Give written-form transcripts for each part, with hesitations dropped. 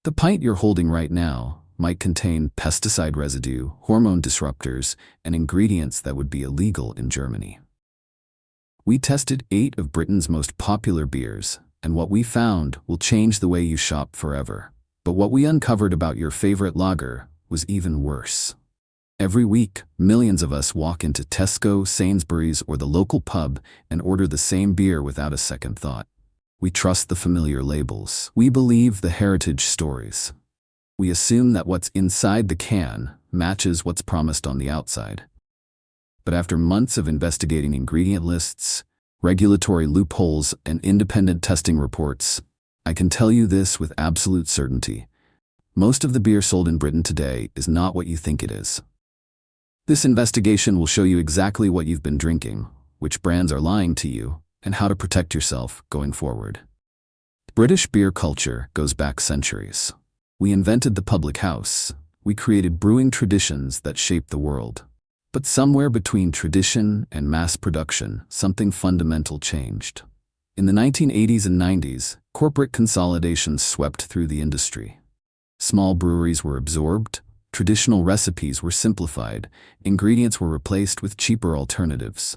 The pint you're holding right now might contain pesticide residue, hormone disruptors, and ingredients that would be illegal in Germany. We tested 8 of Britain's most popular beers, and what we found will change the way you shop forever. But what we uncovered about your favorite lager was even worse. Every week, millions of us walk into Tesco, Sainsbury's, or the local pub and order the same beer without a second thought. We trust the familiar labels. We believe the heritage stories. We assume that what's inside the can matches what's promised on the outside. But after months of investigating ingredient lists, regulatory loopholes, and independent testing reports, I can tell you this with absolute certainty. Most of the beer sold in Britain today is not what you think it is. This investigation will show you exactly what you've been drinking, which brands are lying to you, and how to protect yourself going forward. British beer culture goes back centuries. We invented the public house. We created brewing traditions that shaped the world. But somewhere between tradition and mass production, something fundamental changed. In the 1980s and 90s, corporate consolidation swept through the industry. Small breweries were absorbed, traditional recipes were simplified, ingredients were replaced with cheaper alternatives.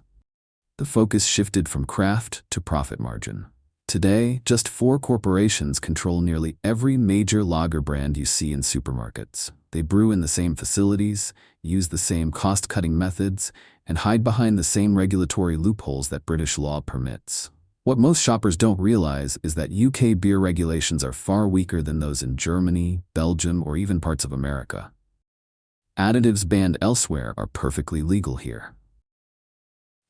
The focus shifted from craft to profit margin. Today, just 4 corporations control nearly every major lager brand you see in supermarkets. They brew in the same facilities, use the same cost-cutting methods, and hide behind the same regulatory loopholes that British law permits. What most shoppers don't realize is that UK beer regulations are far weaker than those in Germany, Belgium, or even parts of America. Additives banned elsewhere are perfectly legal here.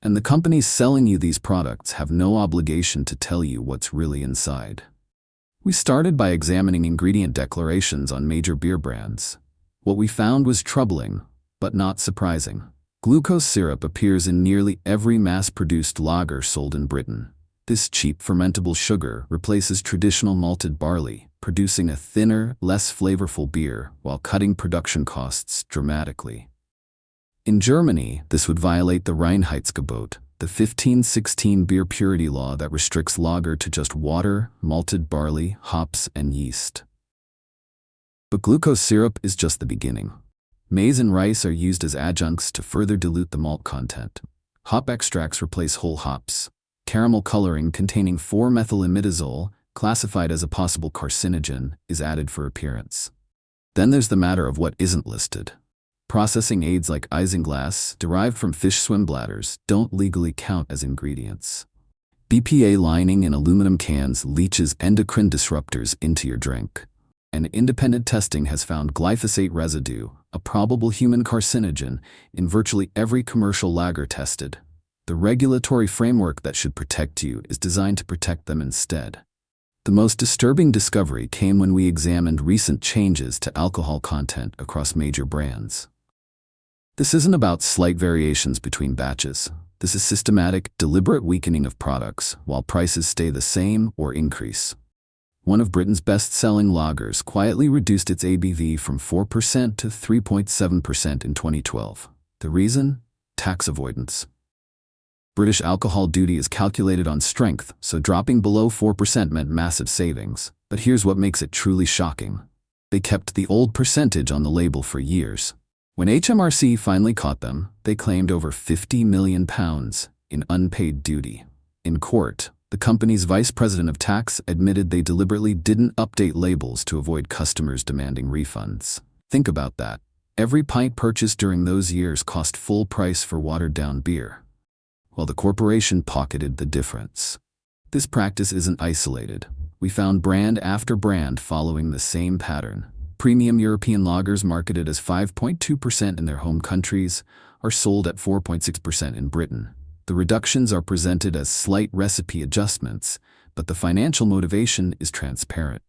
And the companies selling you these products have no obligation to tell you what's really inside. We started by examining ingredient declarations on major beer brands. What we found was troubling, but not surprising. Glucose syrup appears in nearly every mass-produced lager sold in Britain. This cheap fermentable sugar replaces traditional malted barley, producing a thinner, less flavorful beer while cutting production costs dramatically. In Germany, this would violate the Reinheitsgebot, the 1516 beer purity law that restricts lager to just water, malted barley, hops, and yeast. But glucose syrup is just the beginning. Maize and rice are used as adjuncts to further dilute the malt content. Hop extracts replace whole hops. Caramel coloring containing 4-methylimidazole, classified as a possible carcinogen, is added for appearance. Then there's the matter of what isn't listed. Processing aids like isinglass, derived from fish swim bladders, don't legally count as ingredients. BPA lining in aluminum cans leaches endocrine disruptors into your drink. And independent testing has found glyphosate residue, a probable human carcinogen, in virtually every commercial lager tested. The regulatory framework that should protect you is designed to protect them instead. The most disturbing discovery came when we examined recent changes to alcohol content across major brands. This isn't about slight variations between batches. This is systematic, deliberate weakening of products while prices stay the same or increase. One of Britain's best-selling lagers quietly reduced its ABV from 4% to 3.7% in 2012. The reason? Tax avoidance. British alcohol duty is calculated on strength, so dropping below 4% meant massive savings. But here's what makes it truly shocking. They kept the old percentage on the label for years. When HMRC finally caught them, they claimed over £50 million in unpaid duty. In court, the company's vice president of tax admitted they deliberately didn't update labels to avoid customers demanding refunds. Think about that. Every pint purchased during those years cost full price for watered-down beer, while the corporation pocketed the difference. This practice isn't isolated. We found brand after brand following the same pattern. Premium European lagers marketed as 5.2% in their home countries are sold at 4.6% in Britain. The reductions are presented as slight recipe adjustments, but the financial motivation is transparent.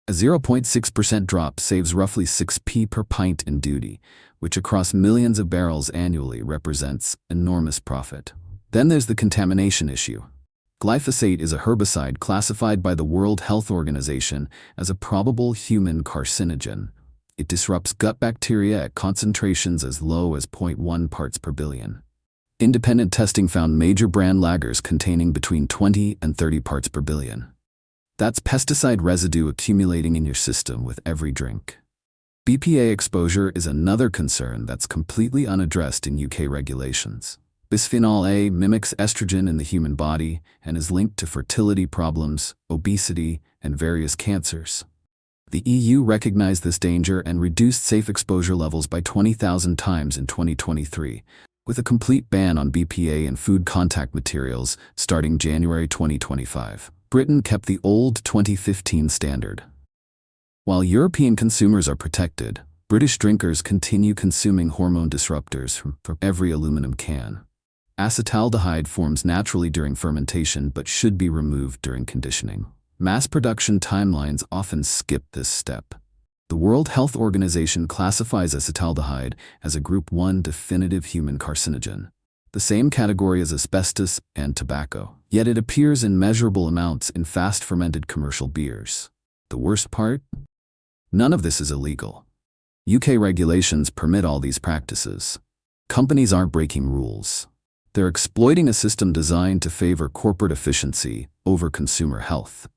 A 0.6% drop saves roughly 6p per pint in duty, which across millions of barrels annually represents enormous profit. Then there's the contamination issue. Glyphosate is a herbicide classified by the World Health Organization as a probable human carcinogen. It disrupts gut bacteria at concentrations as low as 0.1 parts per billion. Independent testing found major brand lagers containing between 20 and 30 parts per billion. That's pesticide residue accumulating in your system with every drink. BPA exposure is another concern that's completely unaddressed in UK regulations. Bisphenol A mimics estrogen in the human body and is linked to fertility problems, obesity, and various cancers. The EU recognized this danger and reduced safe exposure levels by 20,000 times in 2023, with a complete ban on BPA in food contact materials starting January 2025. Britain kept the old 2015 standard. While European consumers are protected, British drinkers continue consuming hormone disruptors from every aluminum can. Acetaldehyde forms naturally during fermentation but should be removed during conditioning. Mass production timelines often skip this step. The World Health Organization classifies acetaldehyde as a Group 1 definitive human carcinogen, the same category as asbestos and tobacco, yet it appears in measurable amounts in fast-fermented commercial beers. The worst part? None of this is illegal. UK regulations permit all these practices. Companies aren't breaking rules. They're exploiting a system designed to favor corporate efficiency over consumer health.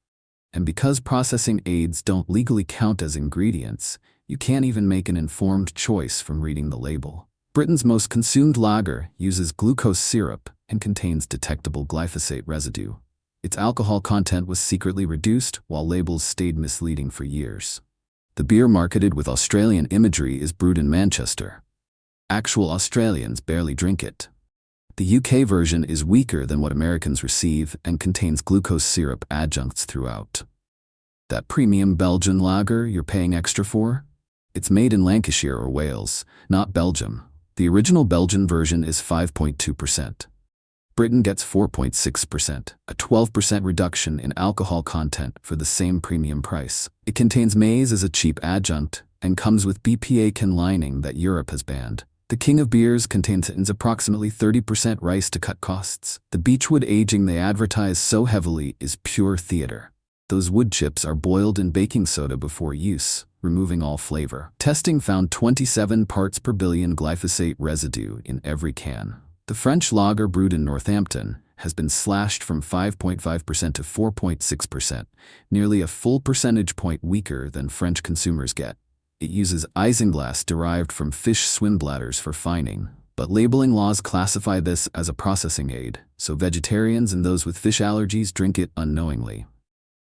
And because processing aids don't legally count as ingredients, you can't even make an informed choice from reading the label. Britain's most consumed lager uses glucose syrup and contains detectable glyphosate residue. Its alcohol content was secretly reduced while labels stayed misleading for years. The beer marketed with Australian imagery is brewed in Manchester. Actual Australians barely drink it. The UK version is weaker than what Americans receive and contains glucose syrup adjuncts throughout. That premium Belgian lager you're paying extra for? It's made in Lancashire or Wales, not Belgium. The original Belgian version is 5.2%. Britain gets 4.6%, a 12% reduction in alcohol content for the same premium price. It contains maize as a cheap adjunct and comes with BPA can lining that Europe has banned. The king of beers contains approximately 30% rice to cut costs. The beechwood aging they advertise so heavily is pure theater. Those wood chips are boiled in baking soda before use, removing all flavor. Testing found 27 parts per billion glyphosate residue in every can. The French lager brewed in Northampton has been slashed from 5.5% to 4.6%, nearly a full percentage point weaker than French consumers get. It uses isinglass derived from fish swim bladders for fining, but labeling laws classify this as a processing aid, so vegetarians and those with fish allergies drink it unknowingly.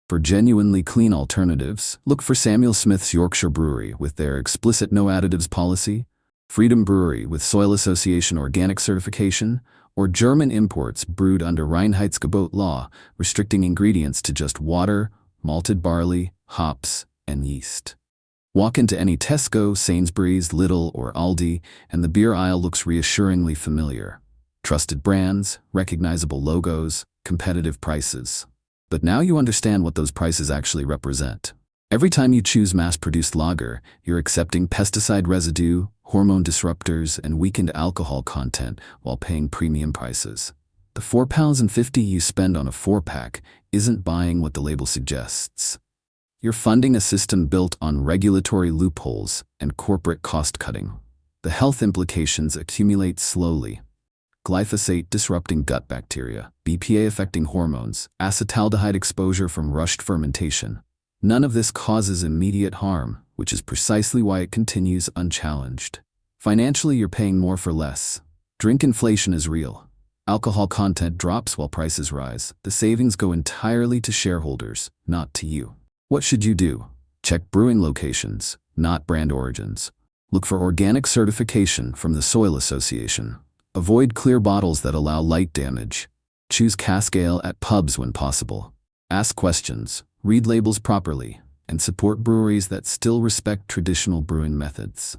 For genuinely clean alternatives, look for Samuel Smith's Yorkshire Brewery with their explicit no additives policy, Freedom Brewery with Soil Association organic certification, or German imports brewed under Reinheitsgebot law, restricting ingredients to just water, malted barley, hops, and yeast. Walk into any Tesco, Sainsbury's, Lidl, or Aldi, and the beer aisle looks reassuringly familiar. Trusted brands, recognizable logos, competitive prices. But now you understand what those prices actually represent. Every time you choose mass-produced lager, you're accepting pesticide residue, hormone disruptors, and weakened alcohol content while paying premium prices. The £4.50 you spend on a 4-pack isn't buying what the label suggests. You're funding a system built on regulatory loopholes and corporate cost-cutting. The health implications accumulate slowly. Glyphosate disrupting gut bacteria, BPA affecting hormones, acetaldehyde exposure from rushed fermentation. None of this causes immediate harm, which is precisely why it continues unchallenged. Financially, you're paying more for less. Drink inflation is real. Alcohol content drops while prices rise. The savings go entirely to shareholders, not to you. What should you do? Check brewing locations, not brand origins. Look for organic certification from the Soil Association. Avoid clear bottles that allow light damage. Choose cask ale at pubs when possible. Ask questions, read labels properly, and support breweries that still respect traditional brewing methods.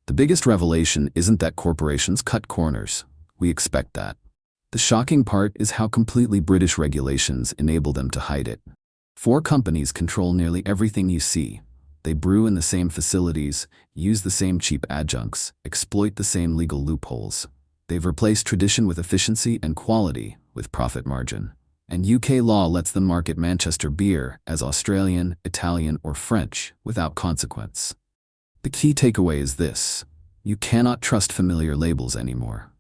The biggest revelation isn't that corporations cut corners. We expect that. The shocking part is how completely British regulations enable them to hide it. 4 companies control nearly everything you see. They brew in the same facilities, use the same cheap adjuncts, exploit the same legal loopholes. They've replaced tradition with efficiency and quality with profit margin. And UK law lets them market Manchester beer as Australian, Italian, or French without consequence. The key takeaway is this: you cannot trust familiar labels anymore.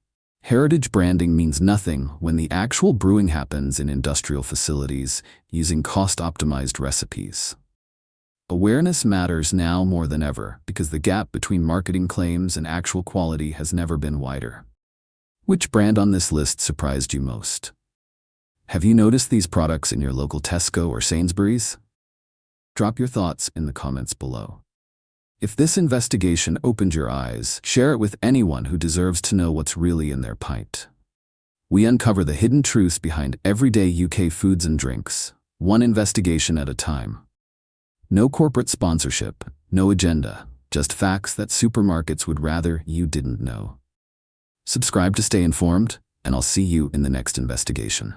Heritage branding means nothing when the actual brewing happens in industrial facilities using cost-optimized recipes. Awareness matters now more than ever because the gap between marketing claims and actual quality has never been wider. Which brand on this list surprised you most? Have you noticed these products in your local Tesco or Sainsbury's? Drop your thoughts in the comments below. If this investigation opened your eyes, share it with anyone who deserves to know what's really in their pint. We uncover the hidden truths behind everyday UK foods and drinks, one investigation at a time. No corporate sponsorship, no agenda, just facts that supermarkets would rather you didn't know. Subscribe to stay informed, and I'll see you in the next investigation.